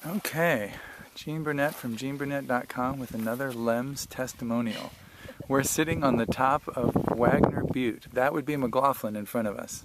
Okay, Gene Burnett from geneburnett.com with another Lems Testimonial. We're sitting on the top of Wagner Butte. That would be McLaughlin in front of us,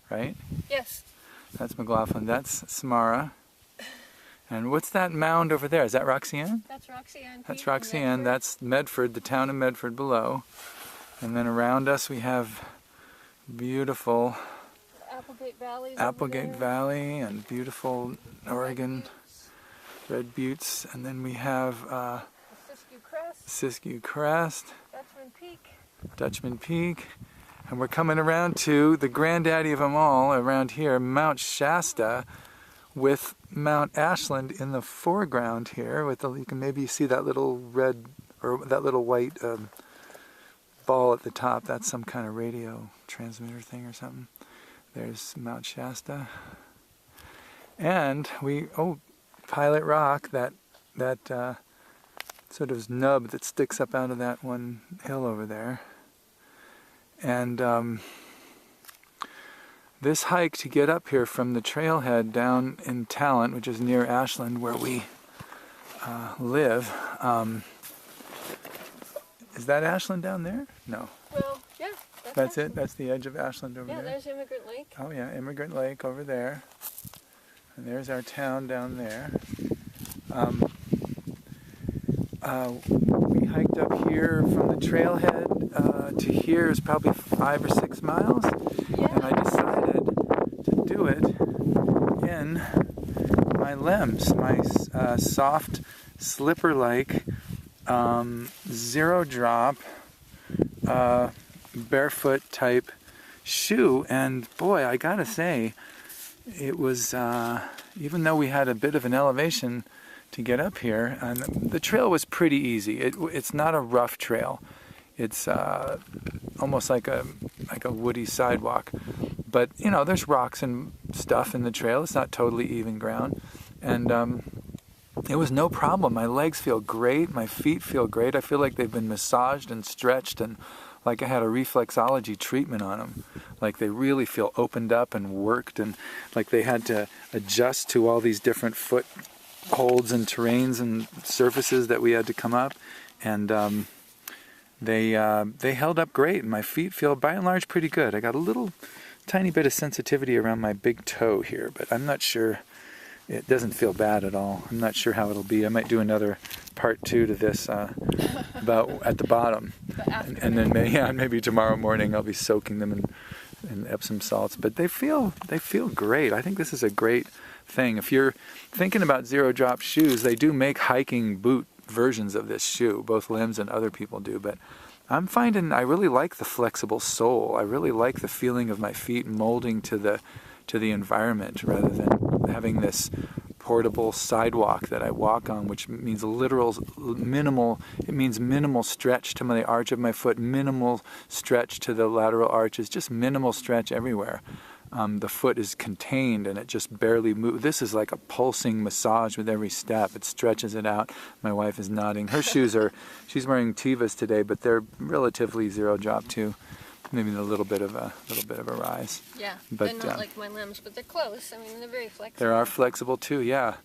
right? Yes. That's McLaughlin. That's Samara. And what's that mound over there? Is that Roxanne? That's Roxanne. That's Roxanne. That's Medford, the town of Medford below. And then around us we have beautiful Applegate Valley and beautiful Oregon Red Buttes. And then we have Siskiyou Crest, Dutchman Peak. And we're coming around to the granddaddy of them all around here, Mount Shasta, with Mount Ashland in the foreground here. With you can maybe see that little red or that little white ball at the top. That's some kind of radio transmitter thing or something. There's Mount Shasta, and Pilot Rock, that sort of nub that sticks up out of that one hill over there. And this hike to get up here from the trailhead down in Talent, which is near Ashland where we live, is that Ashland down there? No. Well, yeah. That's it? That's the edge of Ashland over there? Yeah, there's Immigrant Lake. Oh yeah, Immigrant Lake over there. And there's our town down there. We hiked up here from the trailhead to here is probably 5 or 6 miles. Yeah. And I decided to do it in my Lems, my soft, slipper-like, zero drop, barefoot type shoe. And boy, I gotta say, it was, even though we had a bit of an elevation to get up here, and the trail was pretty easy. It's not a rough trail. It's almost like a woody sidewalk. But you know, there's rocks and stuff in the trail. It's not totally even ground. And it was no problem. My legs feel great. My feet feel great. I feel like they've been massaged and stretched, and like I had a reflexology treatment on them. Like they really feel opened up and worked, and like they had to adjust to all these different foot holds and terrains and surfaces that we had to come up. And they held up great, and my feet feel by and large pretty good. I got a little tiny bit of sensitivity around my big toe here, but I'm not sure. It doesn't feel bad at all. I'm not sure how it'll be. I might do another part 2 to this about at the bottom, and then maybe tomorrow morning I'll be soaking them in Epsom salts. But they feel great. I think this is a great thing. If you're thinking about zero drop shoes, they do make hiking boot versions of this shoe. Both Lems and other people do. But I'm finding I really like the flexible sole. I really like the feeling of my feet molding to the environment rather than having this portable sidewalk that I walk on, which means minimal stretch to the arch of my foot, minimal stretch to the lateral arches, just minimal stretch everywhere. The foot is contained and it just barely moves. This is like a pulsing massage with every step. It stretches it out. My wife is nodding. Her shoes she's wearing Tevas today, but they're relatively zero drop too. Maybe a little bit of a rise. Yeah, but they're not like my Lems, but they're close. I mean, they're very flexible. They are flexible too, yeah.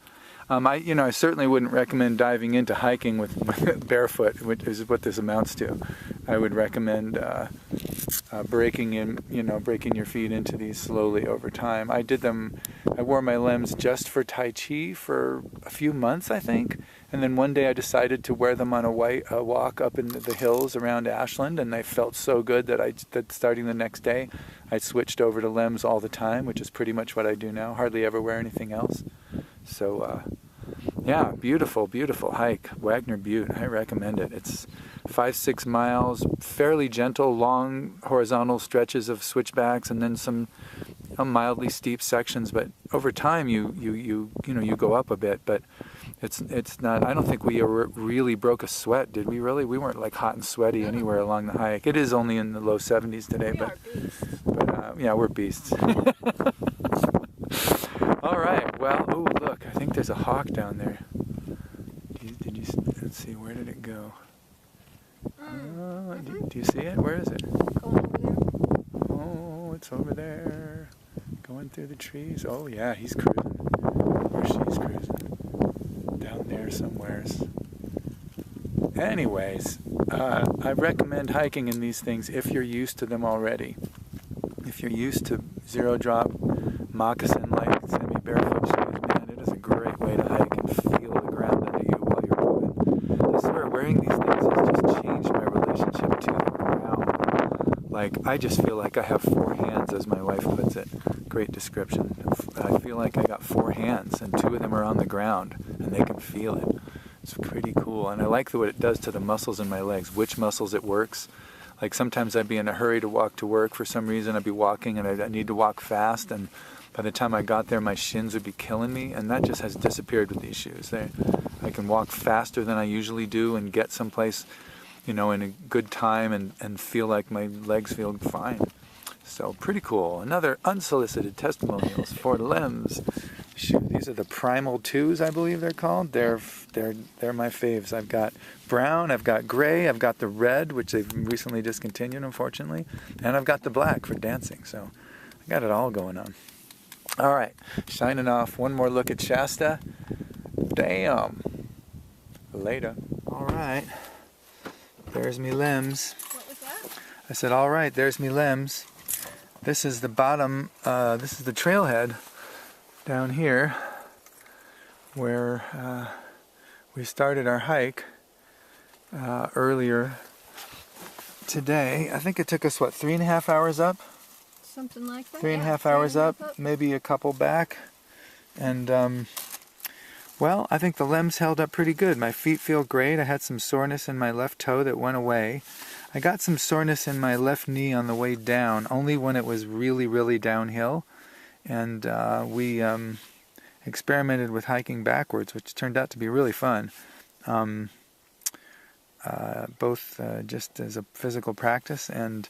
I certainly wouldn't recommend diving into hiking with barefoot, which is what this amounts to. I would recommend breaking your feet into these slowly over time. I wore my Lems just for Tai Chi for a few months, I think. And then one day I decided to wear them on a walk up in the hills around Ashland, and they felt so good that starting the next day, I switched over to Lems all the time, which is pretty much what I do now. Hardly ever wear anything else. So, yeah, beautiful, beautiful hike. Wagner Butte, I recommend it. It's 5-6 miles, fairly gentle, long horizontal stretches of switchbacks, and then some mildly steep sections. But over time, you go up a bit, but it's not. I don't think we really broke a sweat, did we? Really, we weren't like hot and sweaty anywhere along the hike. It is only in the low 70s today, but yeah, we're beasts. All right. Well, oh look, I think there's a hawk down there. Did you? Let's see. Where did it go? Do you see it? Where is it? Going over there. Oh, it's over there. Going through the trees. Oh yeah, he's cruising. Or she's cruising. anyways, I recommend hiking in these things if you're used to them already. If you're used to zero drop, moccasin-like semi-barefoot shoes, man, it is a great way to hike and feel the ground under you while you're moving. I swear, wearing these things has just changed my relationship to the ground. Like, I just feel like I have four hands, as my wife puts it. Great description. I feel like I got four hands, and two of them are on the ground, and they can feel it. It's pretty cool, and I like what it does to the muscles in my legs, which muscles it works. Like sometimes I'd be in a hurry to walk to work for some reason. I'd be walking and I need to walk fast, and by the time I got there my shins would be killing me, and that just has disappeared with these shoes. I can walk faster than I usually do and get someplace, in a good time and feel like my legs feel fine. So pretty cool. Another unsolicited testimonials for Lems. Shoot, these are the Primal 2s, I believe they're called. They're my faves. I've got brown, I've got gray, I've got the red, which they've recently discontinued, unfortunately, and I've got the black for dancing. So I got it all going on. All right, signing off. One more look at Shasta. Damn. Later. All right. There's me Lems. What was that? I said, all right, there's me Lems. This is the bottom, this is the trailhead down here where we started our hike earlier today. I think it took us, 3.5 hours up? Something like that. 3.5 hours up, maybe a couple back. And, well, I think the Lems held up pretty good. My feet feel great. I had some soreness in my left toe that went away. I got some soreness in my left knee on the way down, only when it was really, really downhill. And we experimented with hiking backwards, which turned out to be really fun. Both just as a physical practice and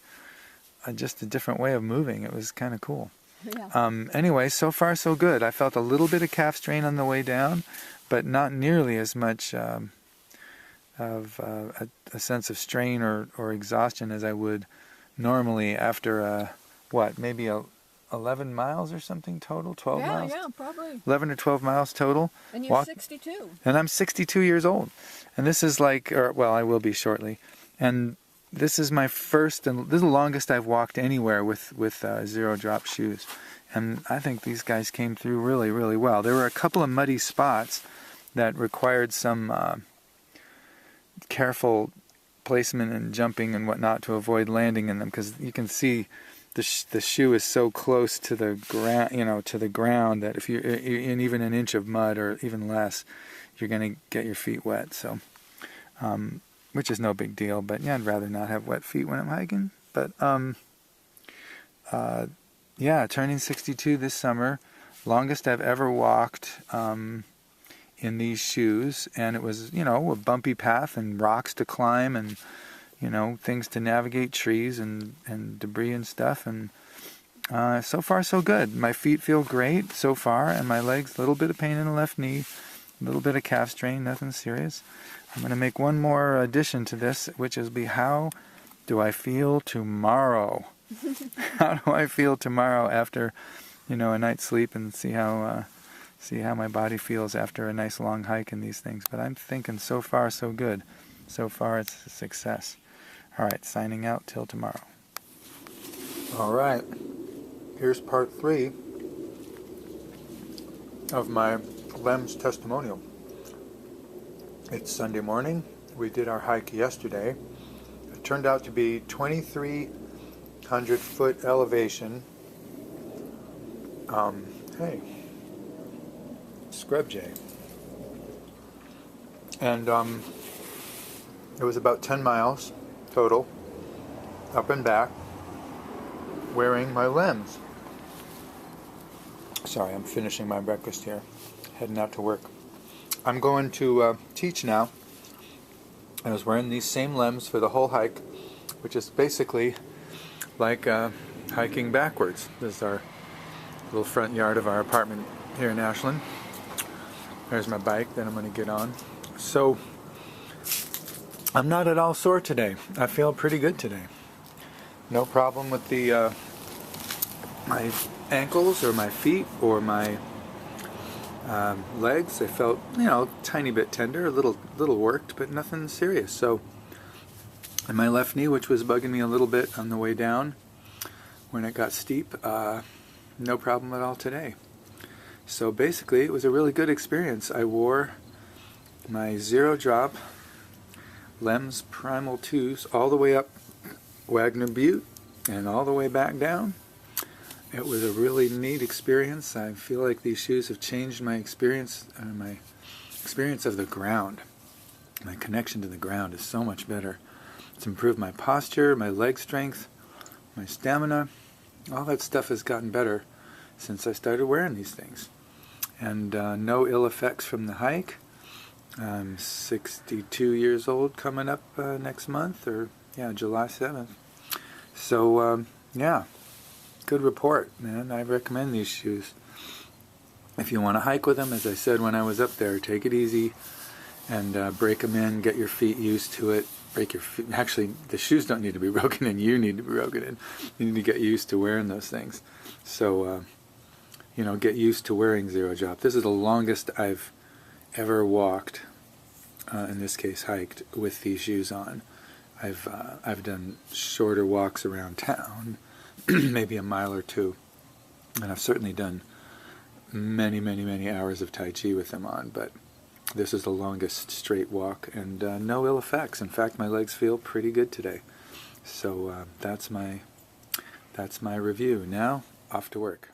just a different way of moving. It was kind of cool. Yeah. Anyway, so far so good. I felt a little bit of calf strain on the way down, but not nearly as much of a sense of strain or exhaustion as I would normally after, maybe 11 miles or something total? 12 miles? Yeah, probably. 11 or 12 miles total. And you're 62. And I'm 62 years old. And this is I will be shortly. And this is my first, and this is the longest I've walked anywhere with zero drop shoes. And I think these guys came through really, really well. There were a couple of muddy spots that required some careful placement and jumping and whatnot to avoid landing in them, because you can see the shoe is so close to the ground, to the ground, that if you're in even an inch of mud or even less, you're going to get your feet wet. So, which is no big deal. But yeah, I'd rather not have wet feet when I'm hiking. But yeah, turning 62 this summer, longest I've ever walked in these shoes, and it was a bumpy path and rocks to climb and things to navigate, trees and debris and stuff, and so far so good. My feet feel great so far, and my legs, a little bit of pain in the left knee, a little bit of calf strain, nothing serious. I'm going to make one more addition to this, which is how do I feel tomorrow? How do I feel tomorrow after a night's sleep, and see how my body feels after a nice long hike in these things. But I'm thinking so far so good. So far it's a success. All right, signing out till tomorrow. All right, here's part 3 of my Lems Testimonial. It's Sunday morning. We did our hike yesterday. It turned out to be 2,300 foot elevation. Hey, scrub jay. And it was about 10 miles total, up and back, wearing my Lems. Sorry, I'm finishing my breakfast here, heading out to work. I'm going to teach now. I was wearing these same Lems for the whole hike, which is basically like hiking backwards. This is our little front yard of our apartment here in Ashland. There's my bike that I'm going to get on. So I'm not at all sore today. I feel pretty good today. No problem with the my ankles or my feet or my Legs, I felt, tiny bit tender, a little worked, but nothing serious. So, and my left knee, which was bugging me a little bit on the way down when it got steep, no problem at all today. So basically, it was a really good experience. I wore my 0 drop Lems Primal 2s all the way up Wagner Butte and all the way back down. It was a really neat experience. I feel like these shoes have changed my experience of the ground. My connection to the ground is so much better. It's improved my posture, my leg strength, my stamina. All that stuff has gotten better since I started wearing these things. And no ill effects from the hike. I'm 62 years old coming up next month, or July 7th. So yeah, good report, man. I recommend these shoes. If you want to hike with them, as I said when I was up there, take it easy and break them in, get your feet used to it. Break your feet. Actually, the shoes don't need to be broken in. You need to be broken in. You need to get used to wearing those things. So, get used to wearing 0 drop. This is the longest I've ever walked, in this case hiked, with these shoes on. I've done shorter walks around town, maybe a mile or 2, and I've certainly done many, many, many hours of Tai Chi with them on, but this is the longest straight walk, and no ill effects. In fact, my legs feel pretty good today. So that's my review. Now, off to work.